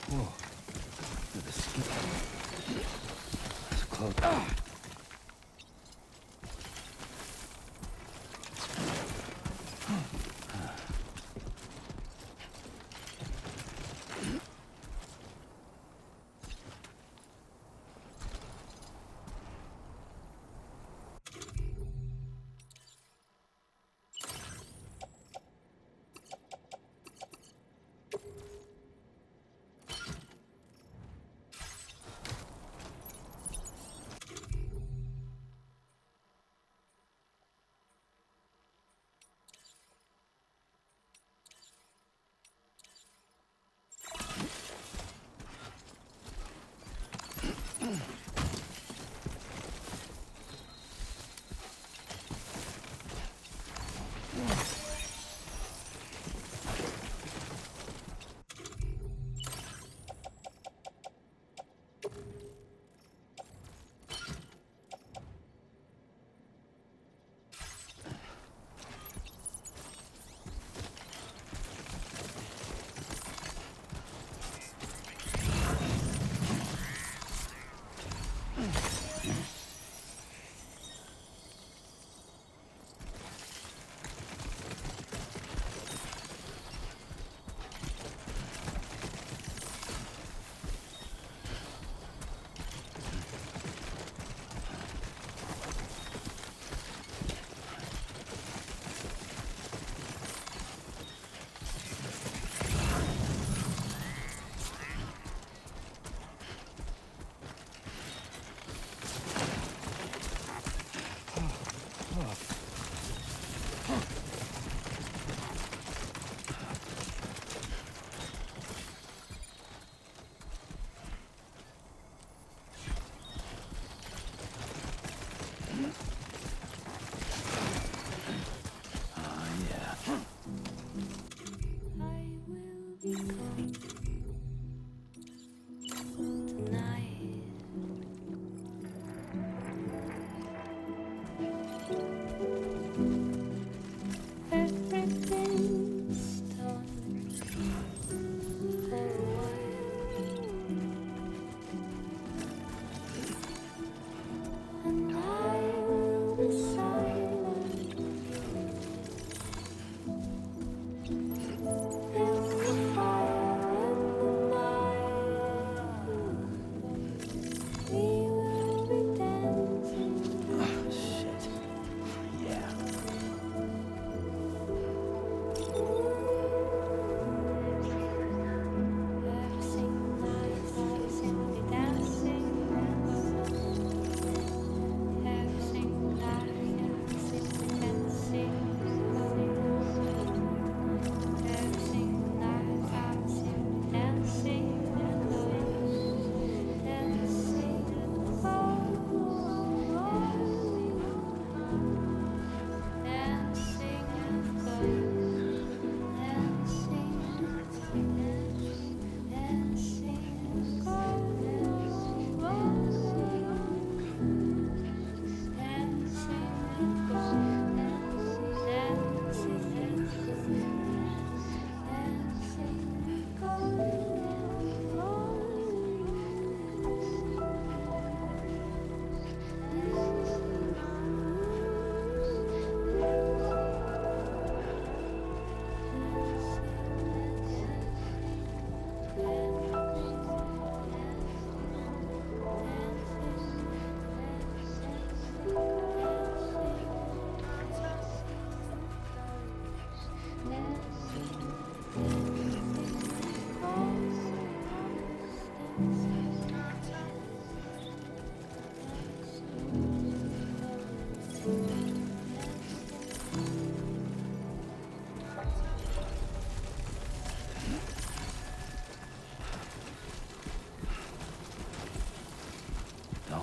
Whoa. The skin. It's close.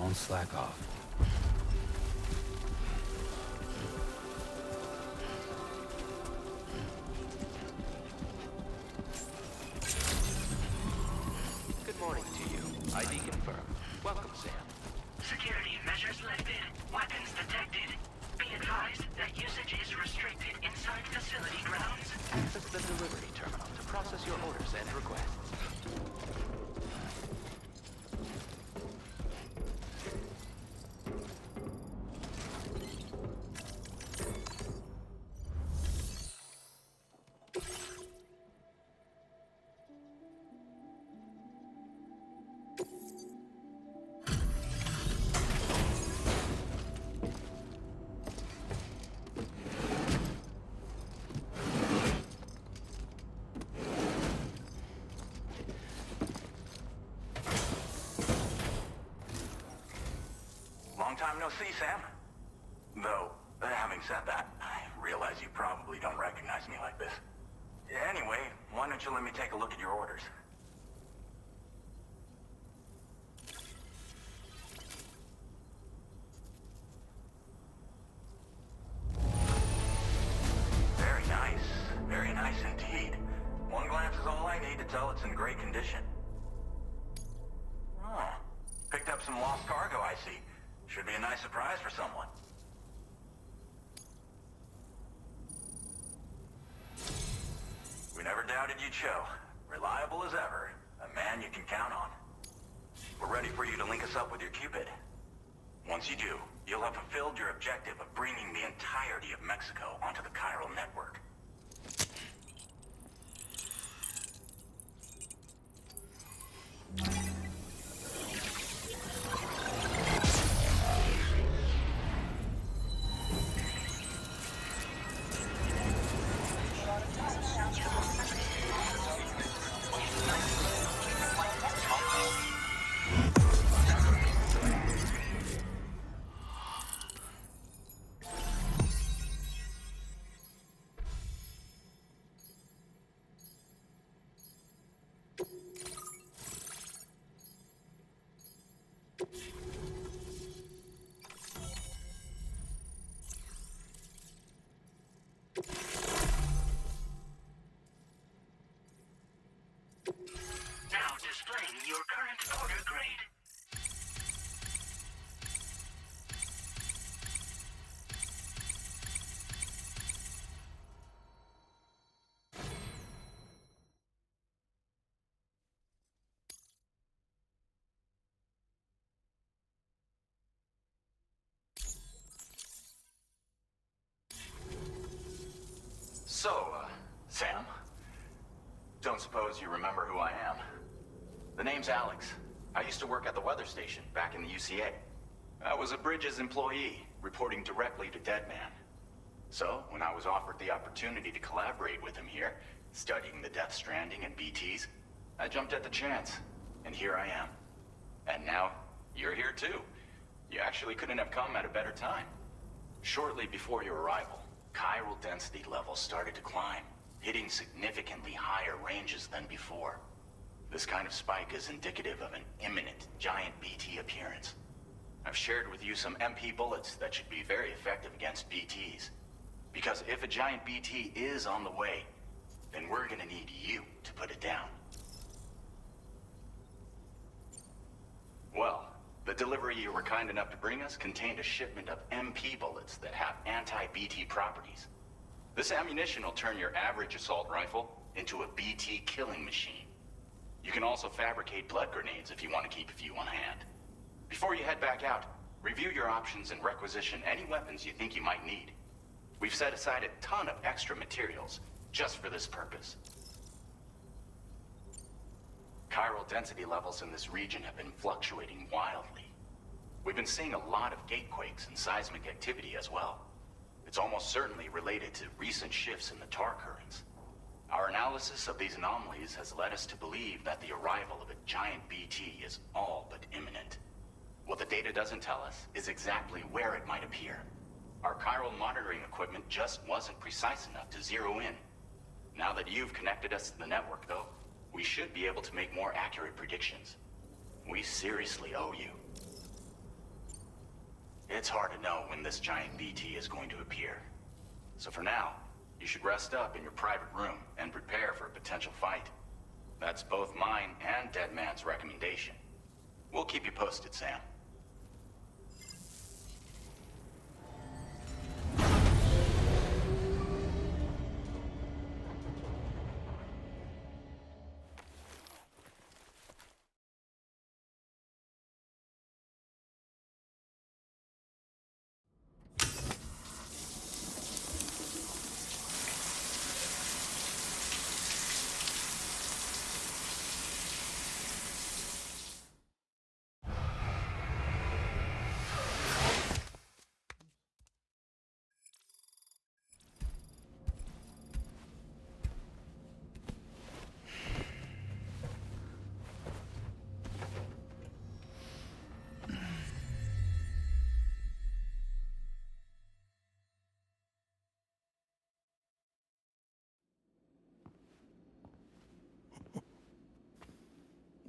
Don't slack off. Good morning to you. ID confirmed. Welcome, Sam. Security measures lifted. Weapons detected. Be advised that usage is restricted inside facility grounds. Access the delivery terminal to process your orders and requests. Long time no see, Sam. Though, having said that, I realize you probably don't recognize me like this. Anyway, why don't you let me take a look at your orders? Very nice. Very nice indeed. One glance is all I need to tell it's in great condition. Oh, picked up some lost cargo, I see. Should be a nice surprise for someone. We never doubted you'd show. Reliable as ever. A man you can count on. We're ready for you to link us up with your Cupid. Once you do, you'll have fulfilled your objective of bringing the entirety of Mexico onto the chiral network. Now displaying your current order grade. So, Sam? Don't suppose you remember who I am? The name's Alex. I used to work at the weather station back in the UCA. I was a Bridges employee, reporting directly to Deadman. So, when I was offered the opportunity to collaborate with him here, studying the Death Stranding and BTs, I jumped at the chance. And here I am. And now, you're here too. You actually couldn't have come at a better time. Shortly before your arrival, chiral density levels started to climb, hitting significantly higher ranges than before. This kind of spike is indicative of an imminent giant BT appearance. I've shared with you some MP bullets that should be very effective against BTs. Because if a giant BT is on the way, then we're gonna need you to put it down. Well, the delivery you were kind enough to bring us contained a shipment of MP bullets that have anti-BT properties. This ammunition will turn your average assault rifle into a BT killing machine. You can also fabricate blood grenades if you want to keep a few on hand. Before you head back out, review your options and requisition any weapons you think you might need. We've set aside a ton of extra materials just for this purpose. Chiral density levels in this region have been fluctuating wildly. We've been seeing a lot of gatequakes and seismic activity as well. It's almost certainly related to recent shifts in the tar currents. Our analysis of these anomalies has led us to believe that the arrival of a giant BT is all but imminent. What the data doesn't tell us is exactly where it might appear. Our chiral monitoring equipment just wasn't precise enough to zero in. Now that you've connected us to the network, though, we should be able to make more accurate predictions. We seriously owe you. It's hard to know when this giant BT is going to appear. So for now, you should rest up in your private room and prepare for a potential fight. That's both mine and Deadman's recommendation. We'll keep you posted, Sam.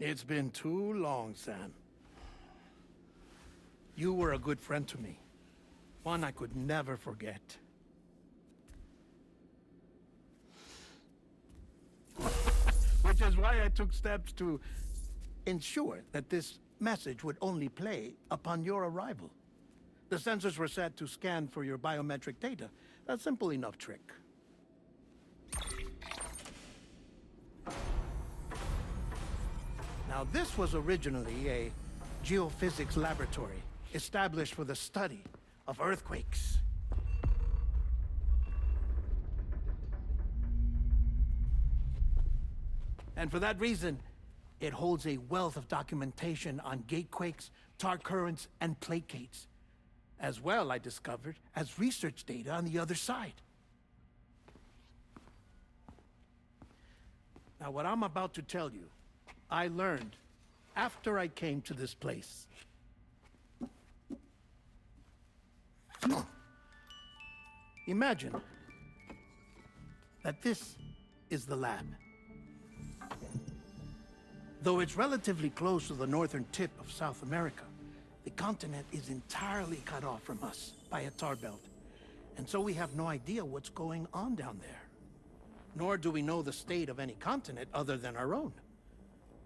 It's been too long, Sam. You were a good friend to me. One I could never forget. Which is why I took steps to ensure that this message would only play upon your arrival. The sensors were set to scan for your biometric data. A simple enough trick. Now, this was originally a geophysics laboratory established for the study of earthquakes. And for that reason, it holds a wealth of documentation on gatequakes, tar currents, and placates. As well, I discovered, as research data on the other side. Now, what I'm about to tell you, I learned after I came to this place. Imagine that this is the lab. Though it's relatively close to the northern tip of South America, the continent is entirely cut off from us by a tar belt. And so we have no idea what's going on down there. Nor do we know the state of any continent other than our own.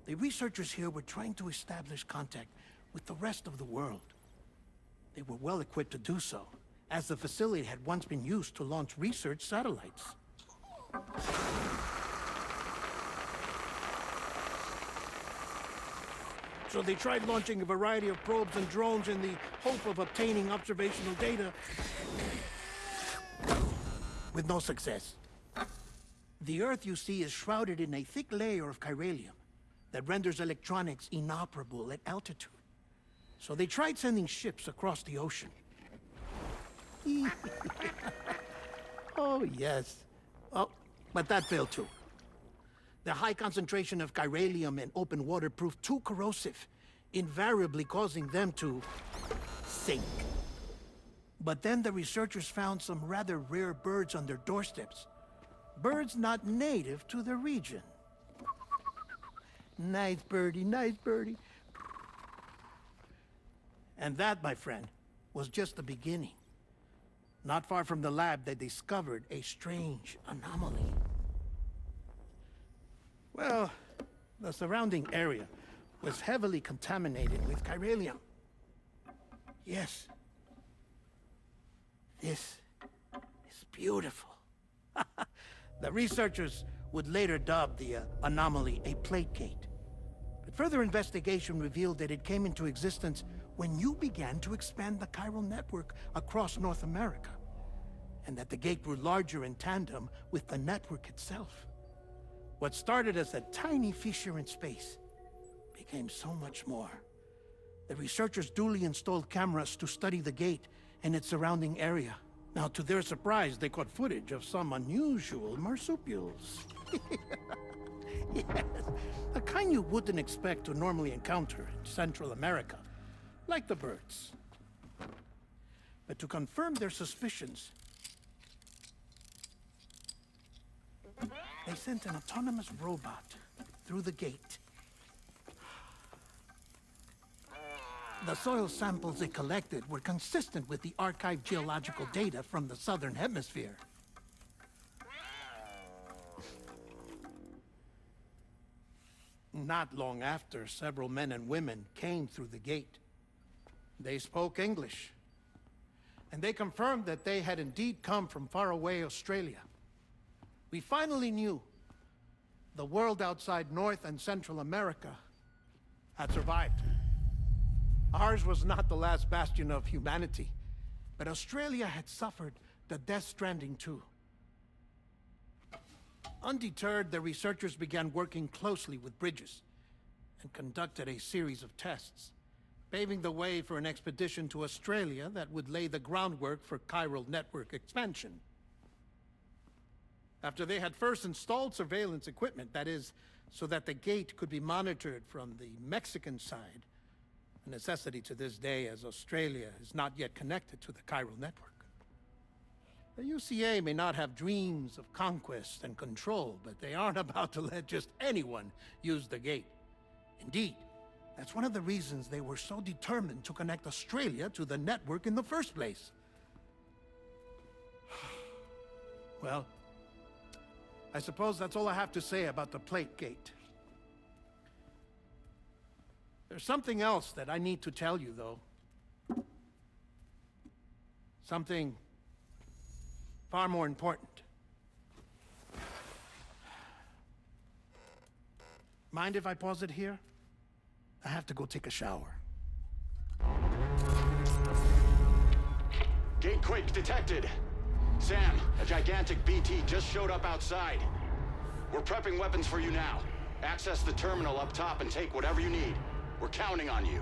The researchers here were trying to establish contact with the rest of the world. They were well equipped to do so, as the facility had once been used to launch research satellites. So they tried launching a variety of probes and drones in the hope of obtaining observational data, with no success. The Earth, you see, is shrouded in a thick layer of chiralium that renders electronics inoperable at altitude. So they tried sending ships across the ocean. Oh, yes. Oh, but that failed too. The high concentration of chiralium in open water proved too corrosive, invariably causing them to sink. But then the researchers found some rather rare birds on their doorsteps. Birds not native to the region. Nice birdie, nice birdie. And that, my friend, was just the beginning. Not far from the lab, they discovered a strange anomaly. Well, the surrounding area was heavily contaminated with chiralium. Yes. This is beautiful. The researchers would later dub the anomaly a plate gate. But further investigation revealed that it came into existence when you began to expand the chiral network across North America, and that the gate grew larger in tandem with the network itself. What started as a tiny fissure in space became so much more. The researchers duly installed cameras to study the gate and its surrounding area. Now, to their surprise, they caught footage of some unusual marsupials. Yes, the kind you wouldn't expect to normally encounter in Central America, like the birds. But to confirm their suspicions, they sent an autonomous robot through the gate. The soil samples it collected were consistent with the archived geological data from the southern hemisphere. Not long after, several men and women came through the gate. They spoke English, and they confirmed that they had indeed come from faraway Australia. We finally knew the world outside North and Central America had survived. Ours was not the last bastion of humanity, but Australia had suffered the death stranding too. Undeterred, the researchers began working closely with Bridges and conducted a series of tests, paving the way for an expedition to Australia that would lay the groundwork for chiral network expansion. After they had first installed surveillance equipment, that is, so that the gate could be monitored from the Mexican side, a necessity to this day as Australia is not yet connected to the chiral network. The UCA may not have dreams of conquest and control, but they aren't about to let just anyone use the gate. Indeed, that's one of the reasons they were so determined to connect Australia to the network in the first place. Well, I suppose that's all I have to say about the plate gate. There's something else that I need to tell you, though. Something far more important. Mind if I pause it here? I have to go take a shower. Gate quake detected. Sam, a gigantic BT just showed up outside. We're prepping weapons for you now. Access the terminal up top and take whatever you need. We're counting on you.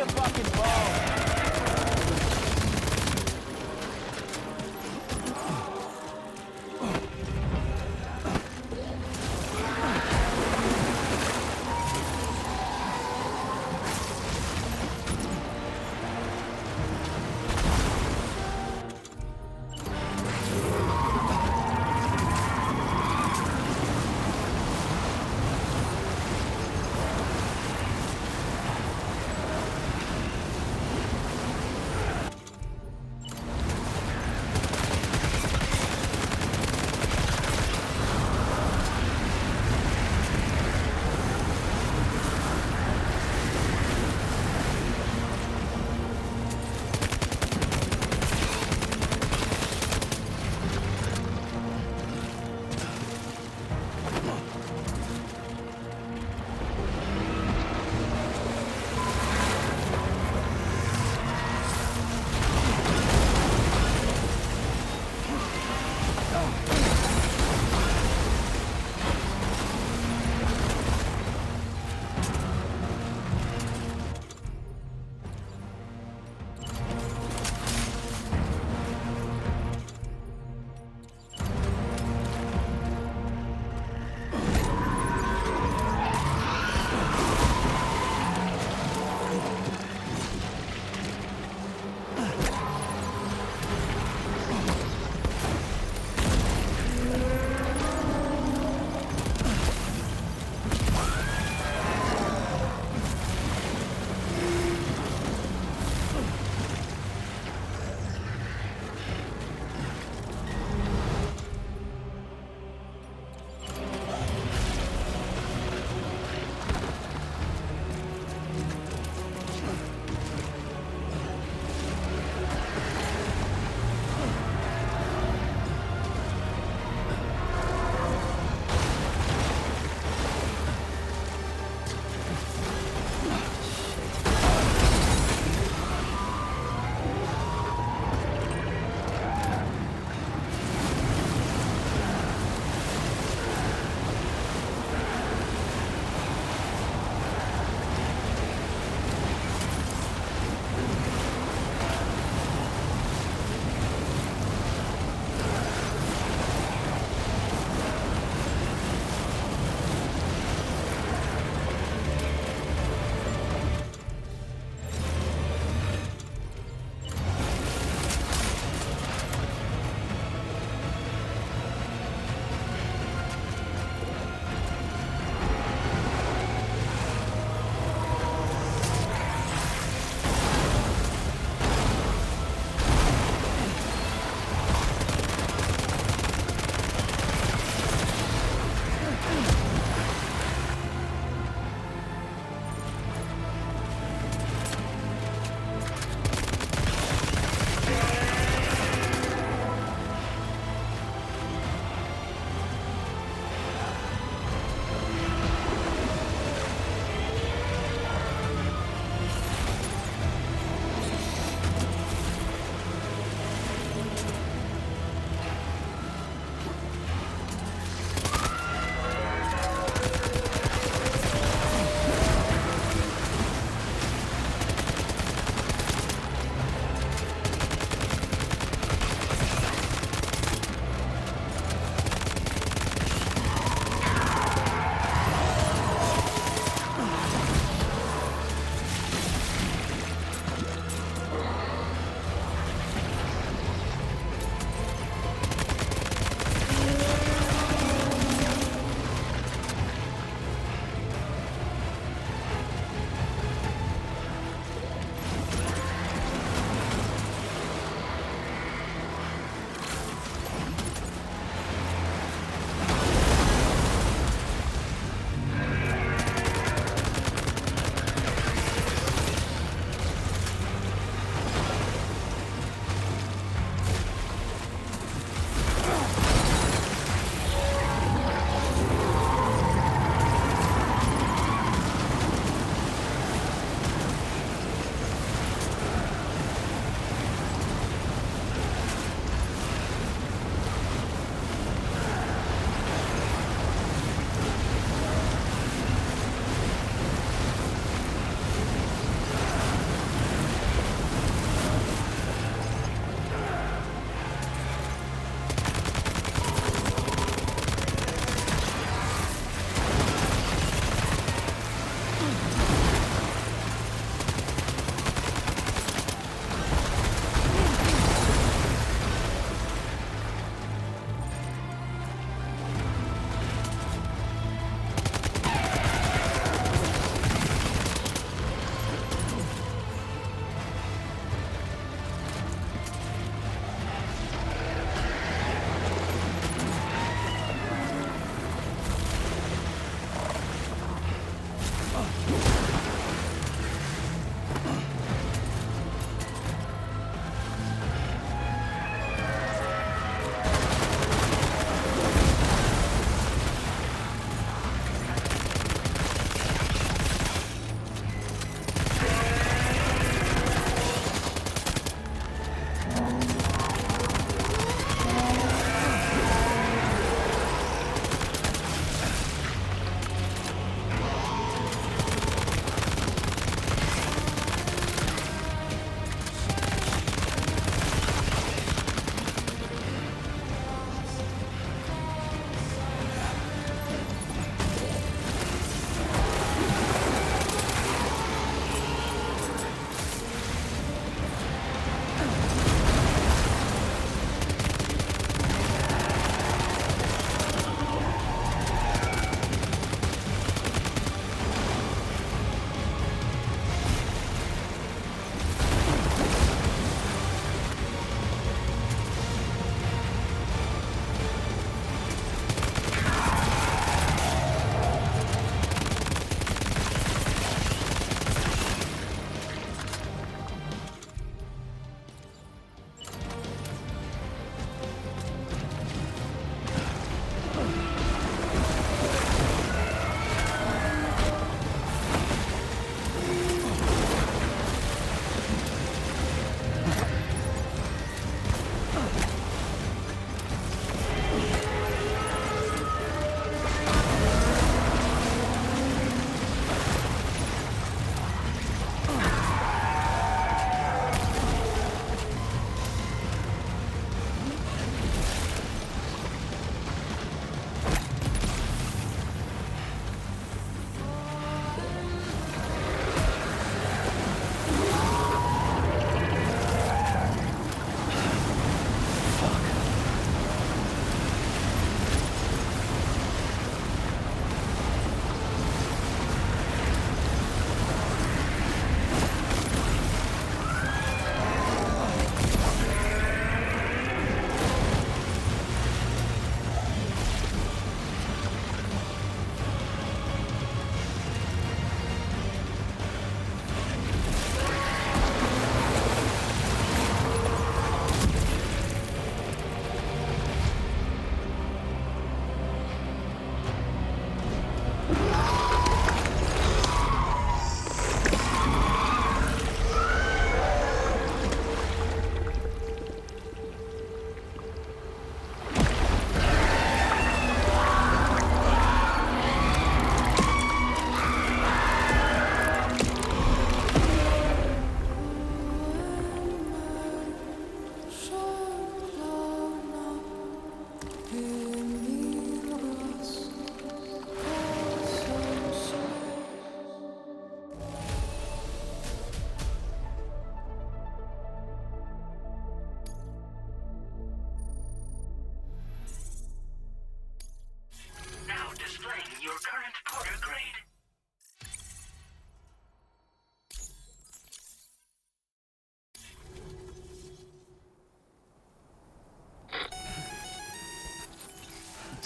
fucking phone.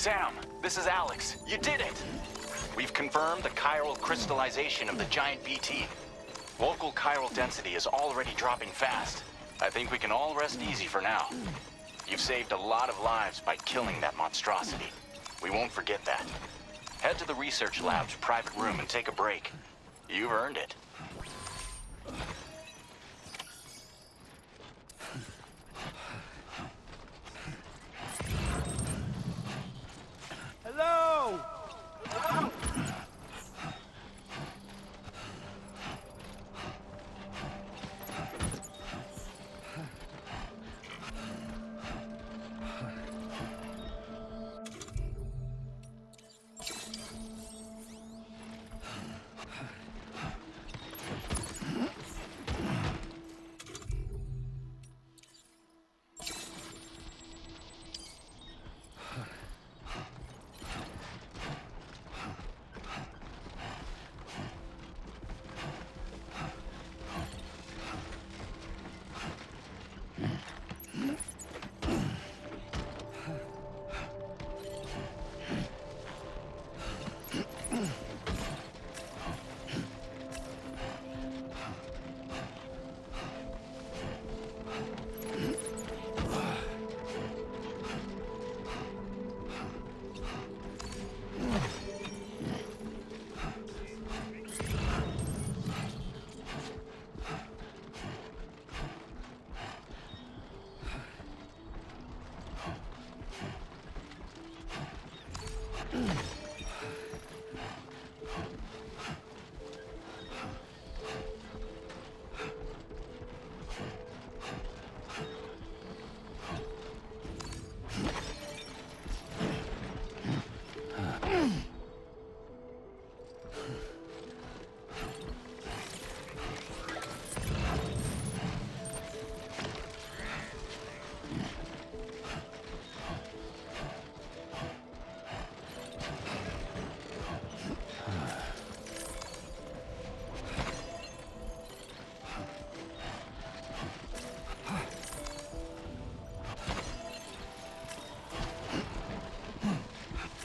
Sam, this is Alex. You did it! We've confirmed the chiral crystallization of the giant BT. Local chiral density is already dropping fast. I think we can all rest easy for now. You've saved a lot of lives by killing that monstrosity. We won't forget that. Head to the research lab's private room and take a break. You've earned it. Hello!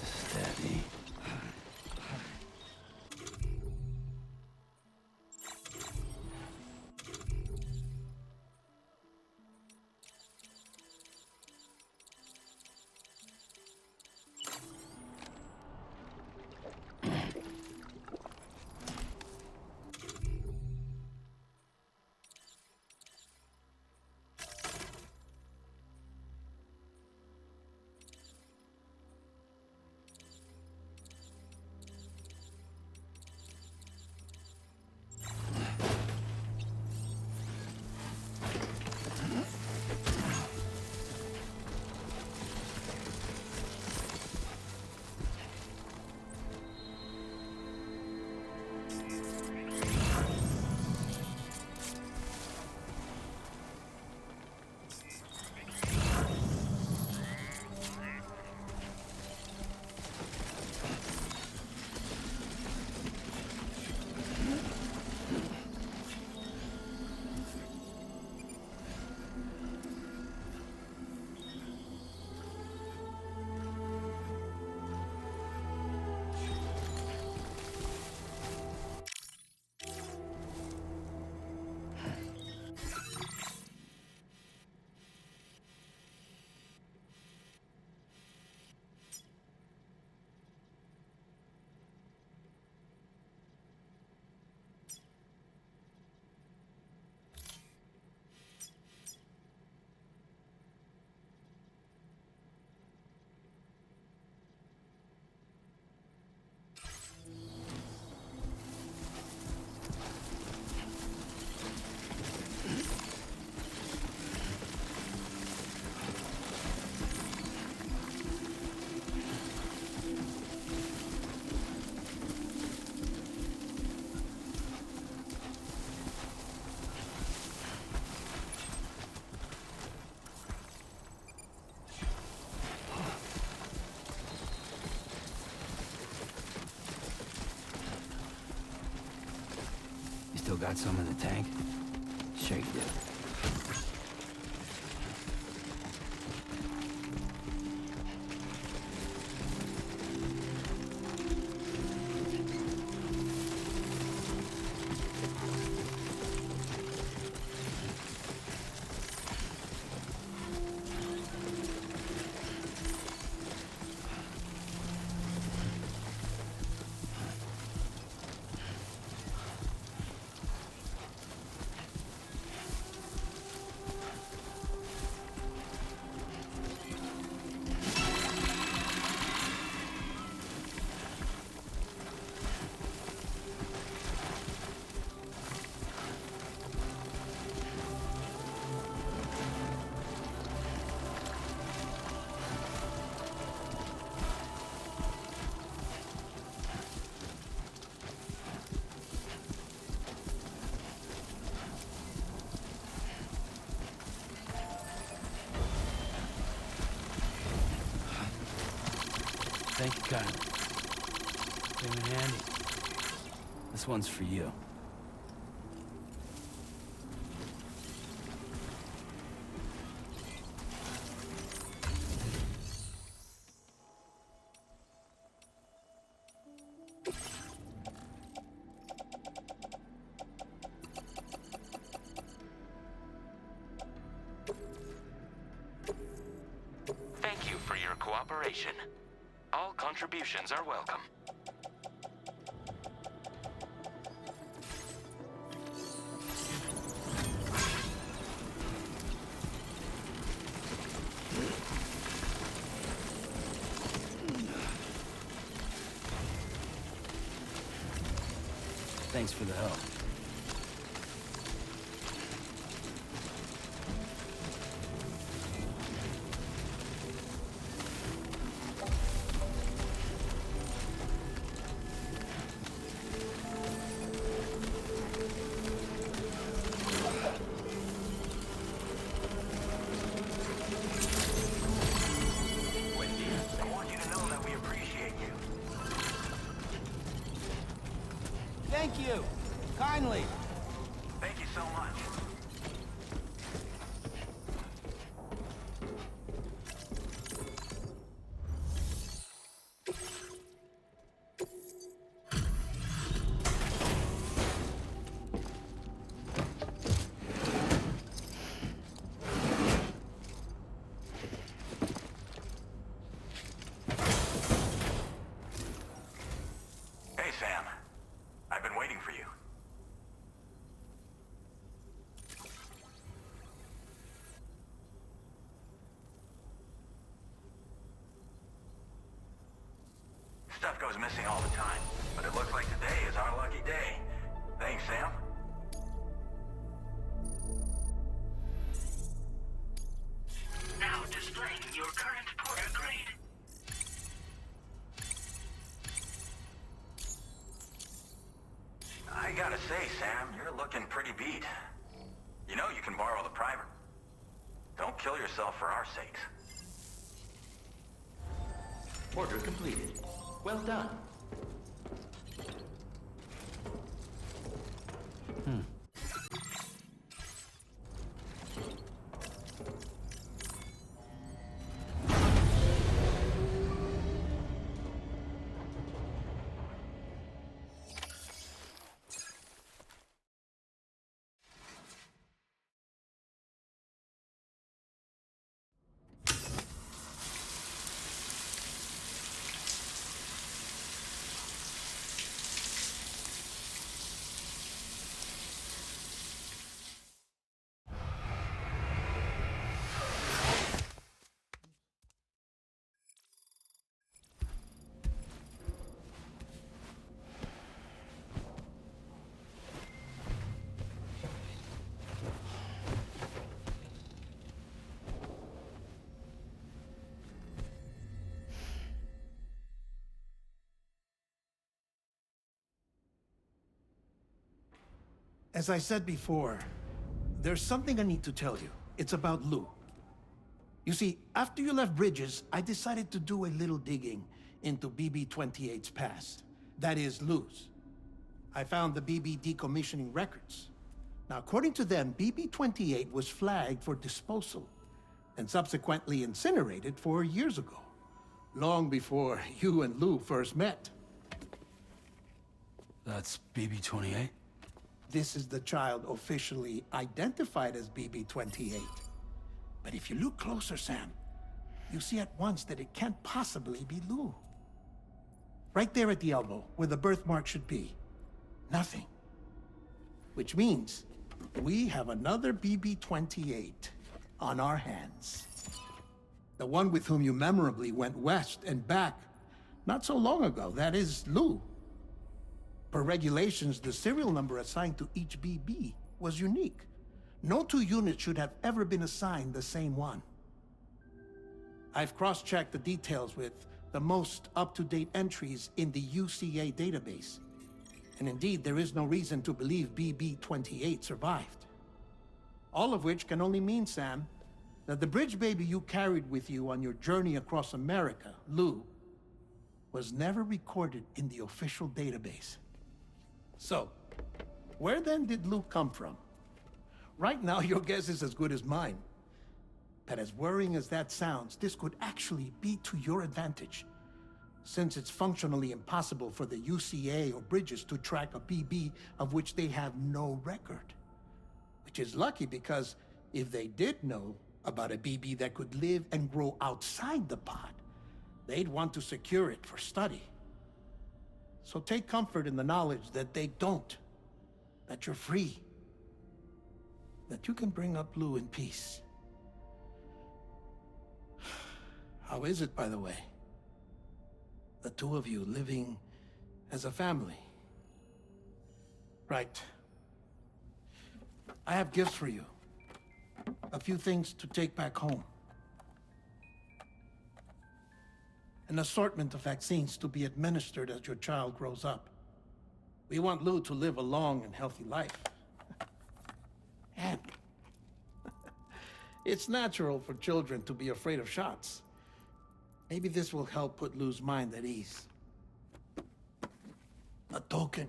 Steady. Still got some in the tank? Shake it. Thank you kindly. Came in handy. This one's for you. Thank you for your cooperation. All contributions are welcome. Thanks for the help. I want you to know that we appreciate you. Thank you. Kindly. Thank you so much. Hey, Sam. I've been waiting for you. Stuff goes missing all the time, but it looks like today is our lucky day. Thanks, Sam. Now displaying your current Porter grade. I gotta say, Sam, you're looking pretty beat. You know you can borrow the primer. Don't kill yourself for our sakes. Order completed. Well done. As I said before, there's something I need to tell you. It's about Lou. You see, after you left Bridges, I decided to do a little digging into BB-28's past. That is, Lou's. I found the BB decommissioning records. Now, according to them, BB-28 was flagged for disposal and subsequently incinerated 4 years ago, long before you and Lou first met. That's BB-28? This is the child officially identified as BB-28. But if you look closer, Sam, you see at once that it can't possibly be Lou. Right there at the elbow, where the birthmark should be. Nothing. Which means we have another BB-28 on our hands. The one with whom you memorably went west and back not so long ago, that is Lou. Per regulations, the serial number assigned to each BB was unique. No two units should have ever been assigned the same one. I've cross-checked the details with the most up-to-date entries in the UCA database. And indeed, there is no reason to believe BB-28 survived. All of which can only mean, Sam, that the bridge baby you carried with you on your journey across America, Lou, was never recorded in the official database. So, where then did Luke come from? Right now, your guess is as good as mine. But as worrying as that sounds, this could actually be to your advantage, since it's functionally impossible for the UCA or Bridges to track a BB of which they have no record. Which is lucky, because if they did know about a BB that could live and grow outside the pod, they'd want to secure it for study. So take comfort in the knowledge that they don't, that you're free, that you can bring up Lou in peace. How is it, by the way? The two of you living as a family. Right. I have gifts for you. A few things to take back home. An assortment of vaccines to be administered as your child grows up. We want Lou to live a long and healthy life. And it's natural for children to be afraid of shots. Maybe this will help put Lou's mind at ease. A token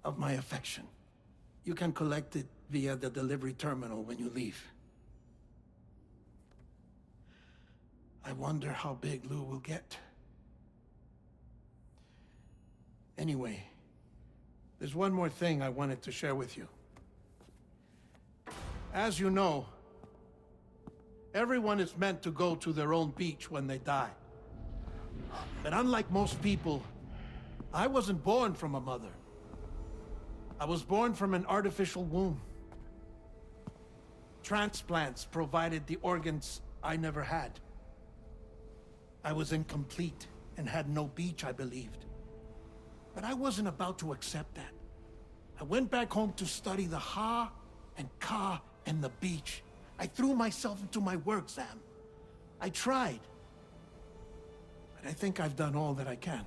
of my affection. You can collect it via the delivery terminal when you leave. I wonder how big Lou will get. Anyway, there's one more thing I wanted to share with you. As you know, everyone is meant to go to their own beach when they die. But unlike most people, I wasn't born from a mother. I was born from an artificial womb. Transplants provided the organs I never had. I was incomplete and had no beach, I believed. But I wasn't about to accept that. I went back home to study the Ha and Ka and the beach. I threw myself into my work, Sam. I tried. But I think I've done all that I can.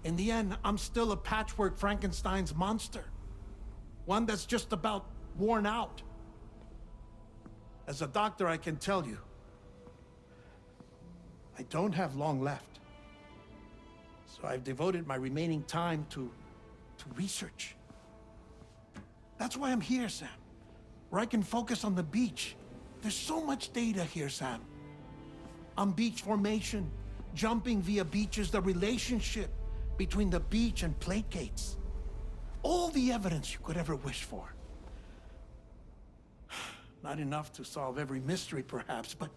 In the end, I'm still a patchwork Frankenstein's monster. One that's just about worn out. As a doctor, I can tell you, I don't have long left. So I've devoted my remaining time to research. That's why I'm here, Sam. Where I can focus on the beach. There's so much data here, Sam. On beach formation, jumping via beaches, the relationship between the beach and plate gates. All the evidence you could ever wish for. Not enough to solve every mystery, perhaps, but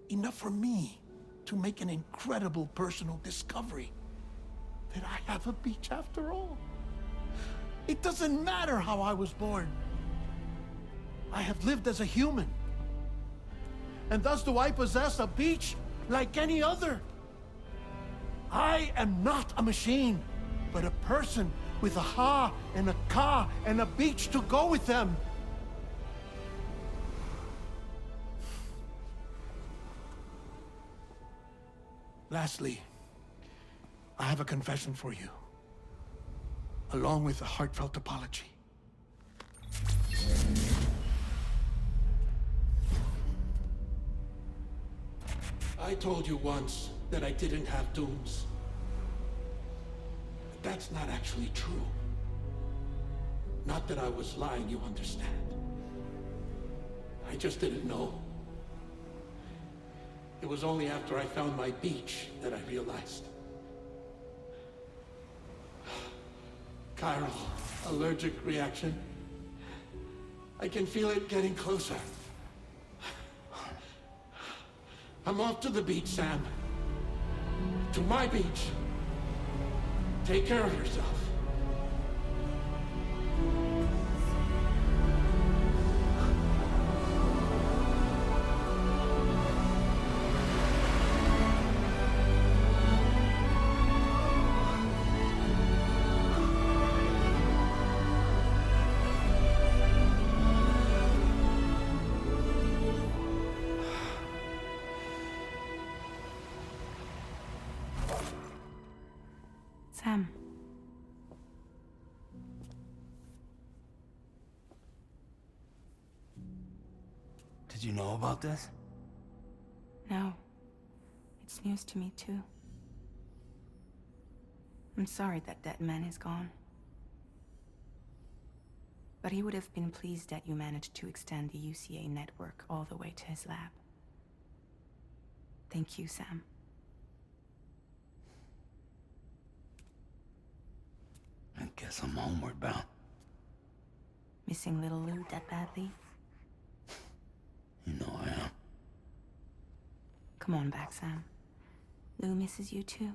enough for me to make an incredible personal discovery. That I have a beach after all. It doesn't matter how I was born. I have lived as a human. And thus do I possess a beach like any other. I am not a machine, but a person with a Ha and a Ka and a beach to go with them. Lastly, I have a confession for you, along with a heartfelt apology. I told you once that I didn't have dooms. But that's not actually true. Not that I was lying, you understand. I just didn't know. It was only after I found my beach that I realized. Chiral allergic reaction. I can feel it getting closer. I'm off to the beach, Sam. To my beach. Take care of yourself. Sam. Did you know about this? No. It's news to me, too. I'm sorry that that man is gone. But he would have been pleased that you managed to extend the UCA network all the way to his lab. Thank you, Sam. I guess I'm homeward bound. Missing little Lou that badly? You know I am. Come on back, Sam. Lou misses you too.